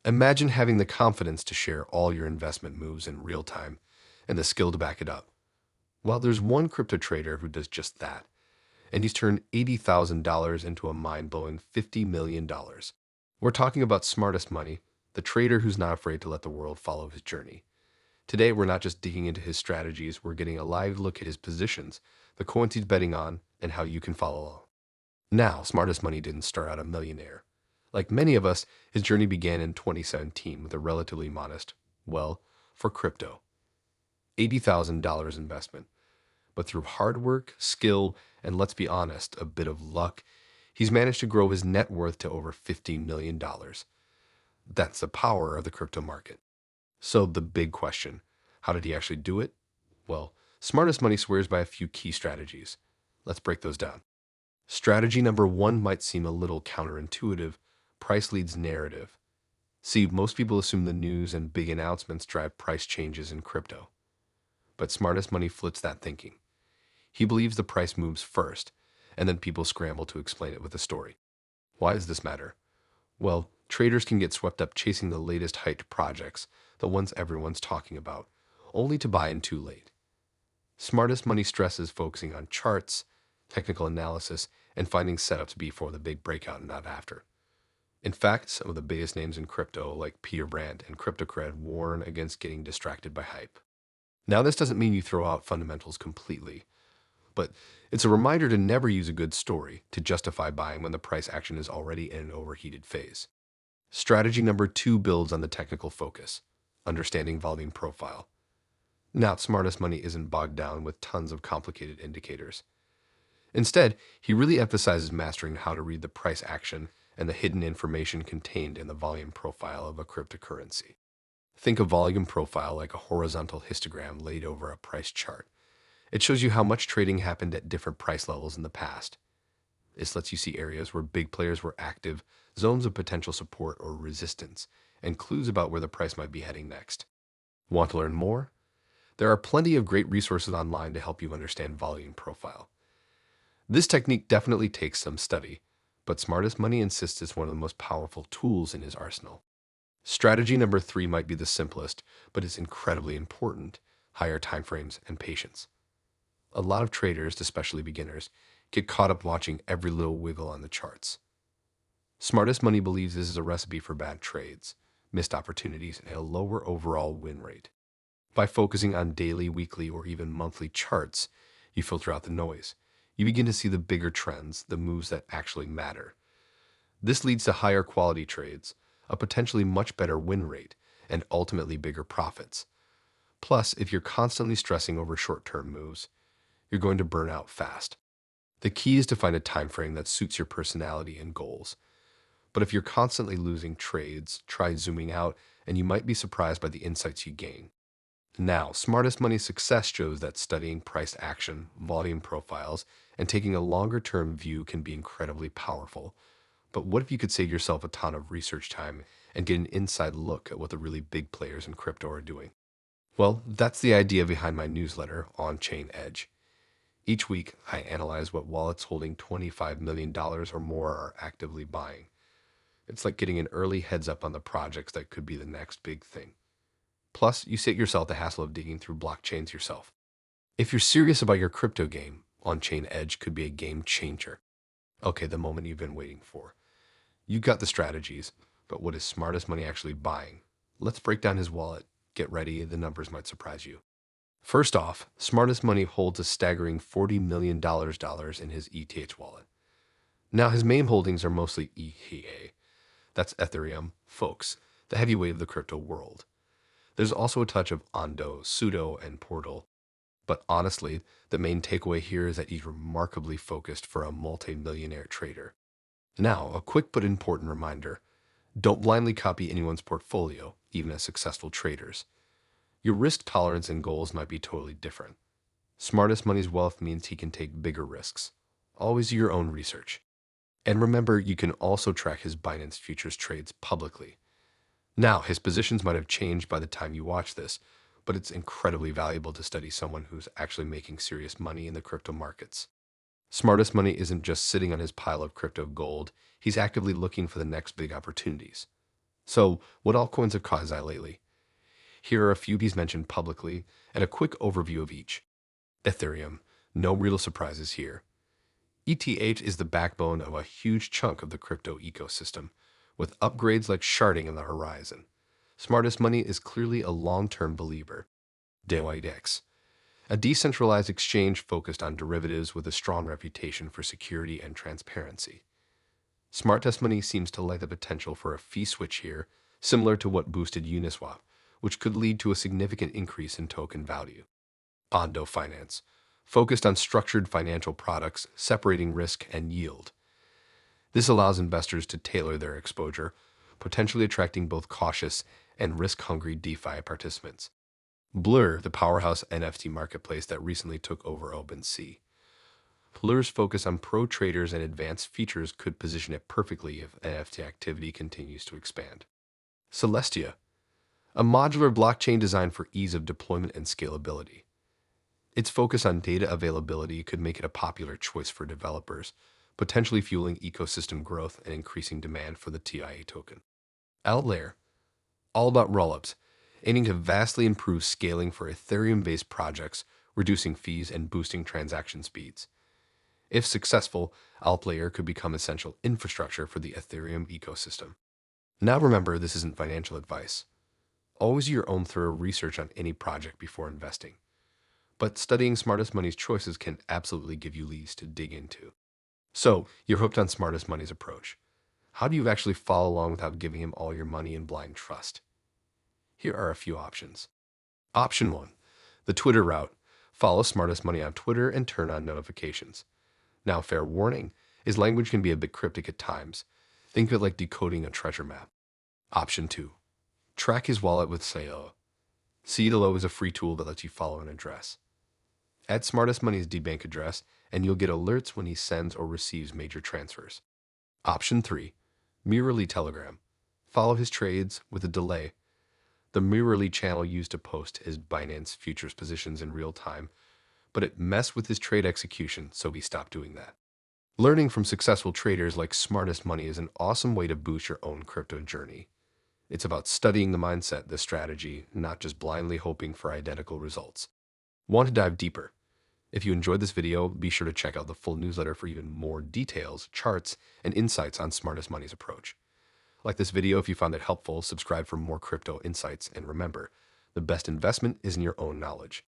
Imagine having the confidence to share all your investment moves in real time and the skill to back it up. Well, there's one crypto trader who does just that, and he's turned $80,000 into a mind-blowing $50 million. We're talking about Smartest Money, the trader who's not afraid to let the world follow his journey. Today, we're not just digging into his strategies, we're getting a live look at his positions, the coins he's betting on, and how you can follow along. Now, Smartest Money didn't start out a millionaire. Like many of us, his journey began in 2017 with a relatively modest, well, for crypto, $80,000 investment. But through hard work, skill, and let's be honest, a bit of luck, he's managed to grow his net worth to over $15 million. That's the power of the crypto market. So the big question, how did he actually do it? Well, Smartest Money swears by a few key strategies. Let's break those down. Strategy number one might seem a little counterintuitive: price leads narrative. See, most people assume the news and big announcements drive price changes in crypto. But Smartest Money flips that thinking. He believes the price moves first, and then people scramble to explain it with a story. Why does this matter? Well, traders can get swept up chasing the latest hyped projects, the ones everyone's talking about, only to buy in too late. Smartest Money stresses focusing on charts, technical analysis, and finding setups before the big breakout and not after. In fact, some of the biggest names in crypto, like Peter Brandt and CryptoCred, warn against getting distracted by hype. Now, this doesn't mean you throw out fundamentals completely, but it's a reminder to never use a good story to justify buying when the price action is already in an overheated phase. Strategy number two builds on the technical focus: understanding volume profile. Now, Smartest Money isn't bogged down with tons of complicated indicators. Instead, he really emphasizes mastering how to read the price action and the hidden information contained in the volume profile of a cryptocurrency. Think of volume profile like a horizontal histogram laid over a price chart. It shows you how much trading happened at different price levels in the past. This lets you see areas where big players were active, zones of potential support or resistance, and clues about where the price might be heading next. Want to learn more? There are plenty of great resources online to help you understand volume profile. This technique definitely takes some study, but Smartest Money insists it's one of the most powerful tools in his arsenal. Strategy number three might be the simplest, but it's incredibly important: higher timeframes and patience. A lot of traders, especially beginners, get caught up watching every little wiggle on the charts. Smartest Money believes this is a recipe for bad trades, missed opportunities, and a lower overall win rate. By focusing on daily, weekly, or even monthly charts, you filter out the noise. You begin to see the bigger trends, the moves that actually matter. This leads to higher quality trades, a potentially much better win rate, and ultimately bigger profits. Plus, if you're constantly stressing over short-term moves, you're going to burn out fast. The key is to find a time frame that suits your personality and goals. But if you're constantly losing trades, try zooming out, and you might be surprised by the insights you gain. Now, Smartest Money's success shows that studying price action, volume profiles, and taking a longer-term view can be incredibly powerful. But what if you could save yourself a ton of research time and get an inside look at what the really big players in crypto are doing? Well, that's the idea behind my newsletter, On-Chain Edge. Each week, I analyze what wallets holding $25 million or more are actively buying. It's like getting an early heads up on the projects that could be the next big thing. Plus, you save yourself the hassle of digging through blockchains yourself. If you're serious about your crypto game, On-Chain Edge could be a game changer. Okay, the moment you've been waiting for. You got the strategies, but what is Smartest Money actually buying? Let's break down his wallet. Get ready, the numbers might surprise you. First off, Smartest Money holds a staggering $40 million in his ETH wallet. Now, his main holdings are mostly ETH. That's Ethereum, folks, the heavyweight of the crypto world. There's also a touch of Ondo, Sudo, and Portal. But honestly, the main takeaway here is that he's remarkably focused for a multi-millionaire trader. Now, a quick but important reminder: don't blindly copy anyone's portfolio, even as successful traders. Your risk tolerance and goals might be totally different. Smartest Money's wealth means he can take bigger risks. Always do your own research. And remember, you can also track his Binance futures trades publicly. Now, his positions might have changed by the time you watch this, but it's incredibly valuable to study someone who's actually making serious money in the crypto markets. Smartest Money isn't just sitting on his pile of crypto gold, he's actively looking for the next big opportunities. So, what altcoins have caught his eye lately? Here are a few he's mentioned publicly and a quick overview of each. Ethereum. No real surprises here. ETH is the backbone of a huge chunk of the crypto ecosystem, with upgrades like sharding on the horizon. Smartest Money is clearly a long-term believer. DeWideX, a decentralized exchange focused on derivatives with a strong reputation for security and transparency. Smartestmoney seems to like the potential for a fee switch here, similar to what boosted Uniswap, which could lead to a significant increase in token value. Ondo Finance, focused on structured financial products, separating risk and yield. This allows investors to tailor their exposure, potentially attracting both cautious and risk-hungry DeFi participants. Blur, the powerhouse NFT marketplace that recently took over OpenSea. Blur's focus on pro traders and advanced features could position it perfectly if NFT activity continues to expand. Celestia, a modular blockchain designed for ease of deployment and scalability. Its focus on data availability could make it a popular choice for developers, potentially fueling ecosystem growth and increasing demand for the TIA token. Outlayer, all about rollups, aiming to vastly improve scaling for Ethereum-based projects, reducing fees and boosting transaction speeds. If successful, Outlayer could become essential infrastructure for the Ethereum ecosystem. Now remember, this isn't financial advice. Always do your own thorough research on any project before investing. But studying Smartest Money's choices can absolutely give you leads to dig into. So, you're hooked on Smartest Money's approach. How do you actually follow along without giving him all your money in blind trust? Here are a few options. Option 1. The Twitter route. Follow Smartest Money on Twitter and turn on notifications. Now, fair warning, his language can be a bit cryptic at times. Think of it like decoding a treasure map. Option 2. Track his wallet with Sayo. Celo is a free tool that lets you follow an address. Add Smartest Money's DBank address, and you'll get alerts when he sends or receives major transfers. Option 3. Mirrorly Telegram. Follow his trades with a delay. The Mirrorly channel used to post his Binance futures positions in real time, but it messed with his trade execution, so he stopped doing that. Learning from successful traders like Smartest Money is an awesome way to boost your own crypto journey. It's about studying the mindset, the strategy, not just blindly hoping for identical results. Want to dive deeper? If you enjoyed this video, be sure to check out the full newsletter for even more details, charts, and insights on Smartest Money's approach. Like this video if you found it helpful, subscribe for more crypto insights, and remember, the best investment is in your own knowledge.